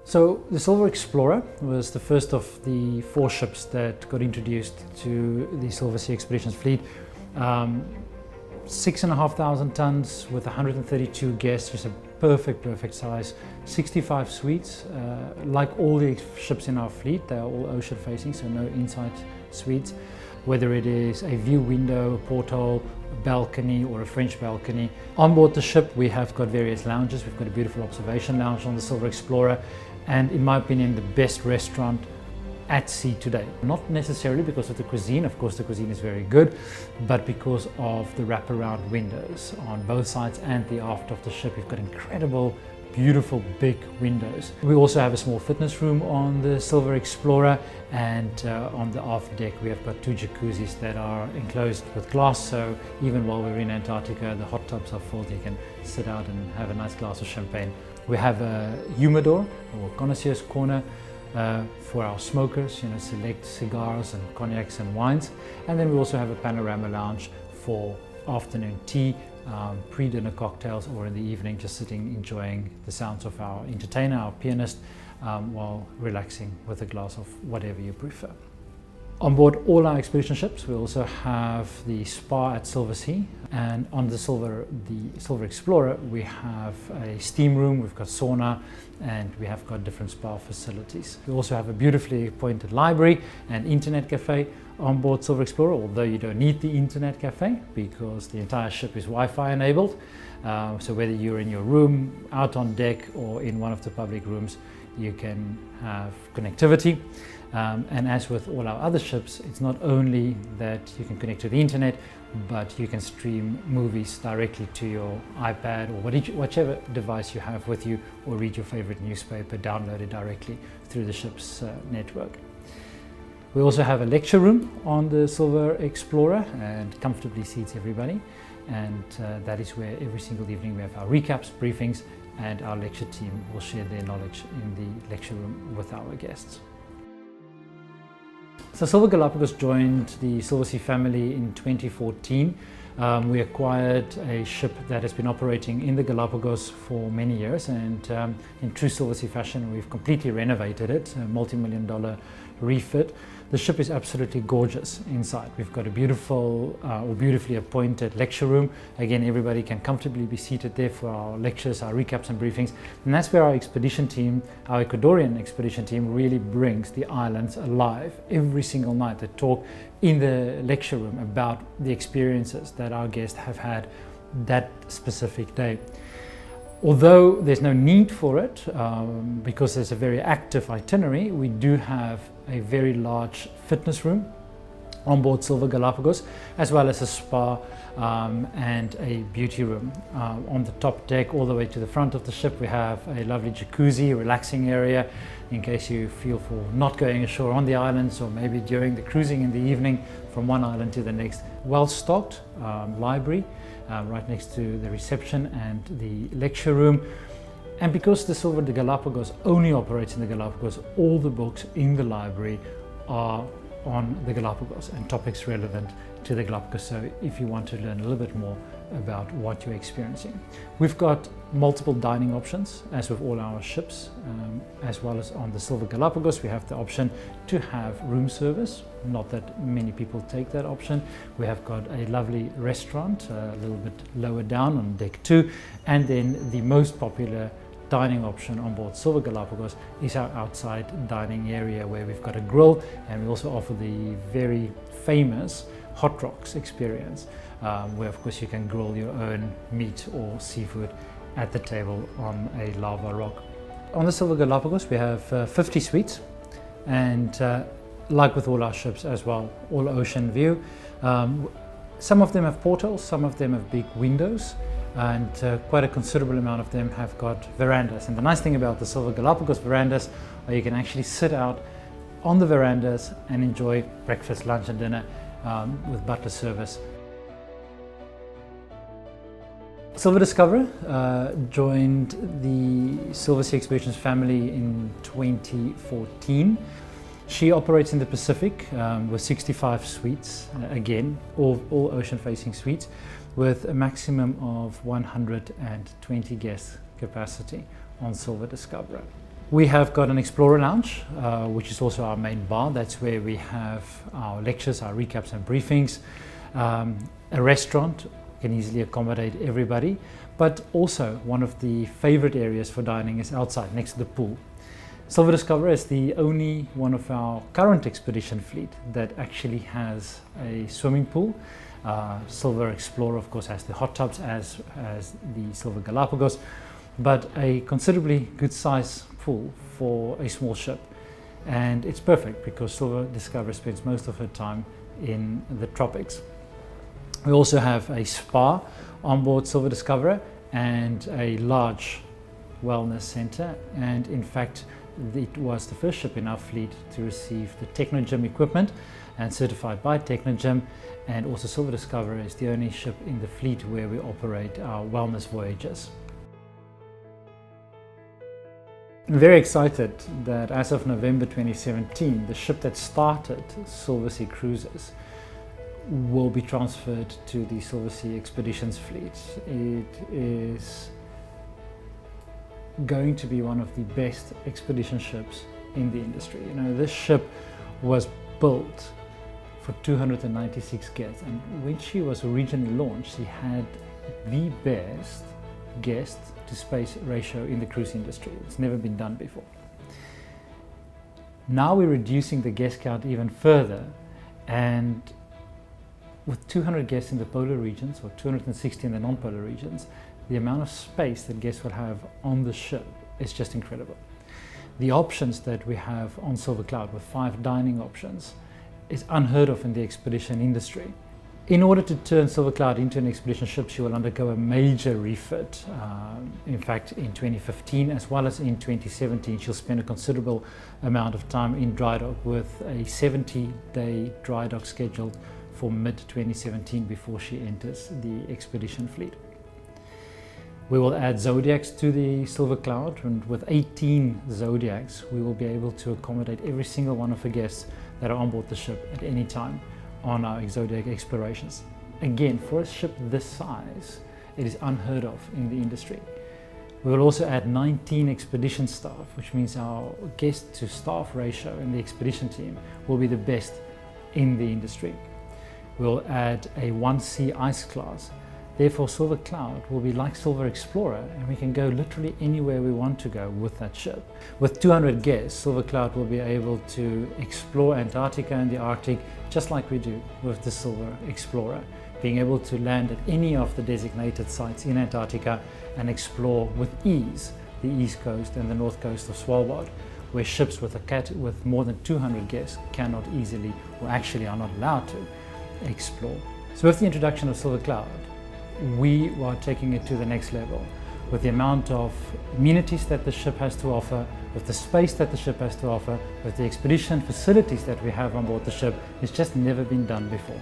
So the Silver Explorer was the first of the 4 ships that got introduced to the Silver Sea Expeditions fleet. 6,500 tons with 132 guests, just a perfect size. 65 suites. Like all the ships in our fleet, they are all ocean facing, so no inside suites. Whether it is a view window, a porthole, a balcony or a French balcony. On board the ship we have got various lounges. We've got a beautiful observation lounge on the Silver Explorer, and in my opinion the best restaurant at sea today. Not necessarily because of the cuisine, of course the cuisine is very good, but because of the wraparound windows on both sides and the aft of the ship. We've got incredible, beautiful big windows. We also have a small fitness room on the Silver Explorer, and on the aft deck we have got 2 jacuzzis that are enclosed with glass, so even while we're in Antarctica the hot tubs are full. You can sit out and have a nice glass of champagne. We have a humidor or connoisseur's corner for our smokers, select cigars and cognacs and wines. And then we also have a panorama lounge for afternoon tea, pre-dinner cocktails, or in the evening just sitting enjoying the sounds of our entertainer, our pianist, while relaxing with a glass of whatever you prefer. On board all our expedition ships we also have the spa at Silver Sea, and on the Silver Explorer we have a steam room, we've got sauna, and we have got different spa facilities. We also have a beautifully appointed library and internet cafe on board Silver Explorer, although you don't need the internet cafe because the entire ship is Wi-Fi enabled. So whether you're in your room, out on deck, or in one of the public rooms, you can have connectivity. And as with all our other ships, it's not only that you can connect to the internet, but you can stream movies directly to your iPad or whichever device you have with you, or read your favorite newspaper, download it directly through the ship's network. We also have a lecture room on the Silver Explorer, and comfortably seats everybody, and that is where every single evening we have our recaps, briefings, and our lecture team will share their knowledge in the lecture room with our guests. So Silver Galapagos joined the Silver Sea family in 2014. We acquired a ship that has been operating in the Galapagos for many years, and in true Silver Sea fashion we've completely renovated it, a multi-million-dollar refit. The ship is absolutely gorgeous inside. We've got a beautiful or beautifully appointed lecture room. Again, everybody can comfortably be seated there for our lectures, our recaps and briefings, and that's where our expedition team, our Ecuadorian expedition team, really brings the islands alive. Every single night they talk in the lecture room about the experiences that our guests have had that specific day. Although there's no need for it, because there's a very active itinerary, we do have a very large fitness room on board Silver Galapagos, as well as a spa and a beauty room. On the top deck all the way to the front of the ship we have a lovely jacuzzi, relaxing area in case you feel for not going ashore on the islands, or maybe during the cruising in the evening from one island to the next. Well-stocked library right next to the reception and the lecture room. And because the Silver Galapagos only operates in the Galapagos, all the books in the library are on the Galapagos and topics relevant to the Galapagos, so if you want to learn a little bit more about what you're experiencing. We've got multiple dining options, as with all our ships, as well as on the Silver Galapagos we have the option to have room service. Not that many people take that option. We have got a lovely restaurant a little bit lower down on deck 2, and then the most popular dining option on board Silver Galapagos is our outside dining area, where we've got a grill, and we also offer the very famous hot rocks experience, where of course you can grill your own meat or seafood at the table on a lava rock. On the Silver Galapagos we have 50 suites, and like with all our ships as well, all ocean view. Some of them have portholes, some of them have big windows, and quite a considerable amount of them have got verandas. And the nice thing about the Silver Galapagos verandas are you can actually sit out on the verandas and enjoy breakfast, lunch and dinner with butler service. Silver Discoverer joined the Silver Sea Expeditions family in 2014. She operates in the Pacific with 65 suites, again, all ocean-facing suites, with a maximum of 120 guest capacity on Silver Discoverer. We have got an Explorer Lounge, which is also our main bar. That's where we have our lectures, our recaps and briefings. A restaurant can easily accommodate everybody, but also one of the favorite areas for dining is outside, next to the pool. Silver Discoverer is the only one of our current expedition fleet that actually has a swimming pool. Silver Explorer, of course, has the hot tubs as the Silver Galapagos, but a considerably good size pool for a small ship. And it's perfect because Silver Discoverer spends most of her time in the tropics. We also have a spa on board Silver Discoverer and a large wellness center, and in fact it was the first ship in our fleet to receive the Technogym equipment and certified by Technogym, and also Silver Discoverer is the only ship in the fleet where we operate our wellness voyages. I'm very excited that as of November 2017, the ship that started Silver Sea Cruises will be transferred to the Silver Sea Expeditions fleet. It is going to be one of the best expedition ships in the industry. You know, this ship was built for 296 guests, and when she was originally launched, she had the best guest to space ratio in the cruise industry. It's never been done before. Now we're reducing the guest count even further, and with 200 guests in the polar regions or 260 in the non-polar regions, the amount of space that guests will have on the ship is just incredible. The options that we have on Silver Cloud with 5 dining options is unheard of in the expedition industry. In order to turn Silver Cloud into an expedition ship, she will undergo a major refit. In fact, in 2015 as well as in 2017, she'll spend a considerable amount of time in dry dock, with a 70-day dry dock scheduled for mid-2017 before she enters the expedition fleet. We will add Zodiacs to the Silver Cloud, and with 18 Zodiacs, we will be able to accommodate every single one of the guests that are on board the ship at any time on our Zodiac explorations. Again, for a ship this size, it is unheard of in the industry. We will also add 19 expedition staff, which means our guest to staff ratio in the expedition team will be the best in the industry. We'll add a 1C ice class. Therefore, Silver Cloud will be like Silver Explorer, and we can go literally anywhere we want to go with that ship. With 200 guests, Silver Cloud will be able to explore Antarctica and the Arctic just like we do with the Silver Explorer, being able to land at any of the designated sites in Antarctica and explore with ease the east coast and the north coast of Svalbard, where ships with more than 200 guests cannot easily, or actually are not allowed to, explore. So with the introduction of Silver Cloud, we are taking it to the next level with the amount of amenities that the ship has to offer, with the space that the ship has to offer, with the expedition facilities that we have on board the ship. It's just never been done before.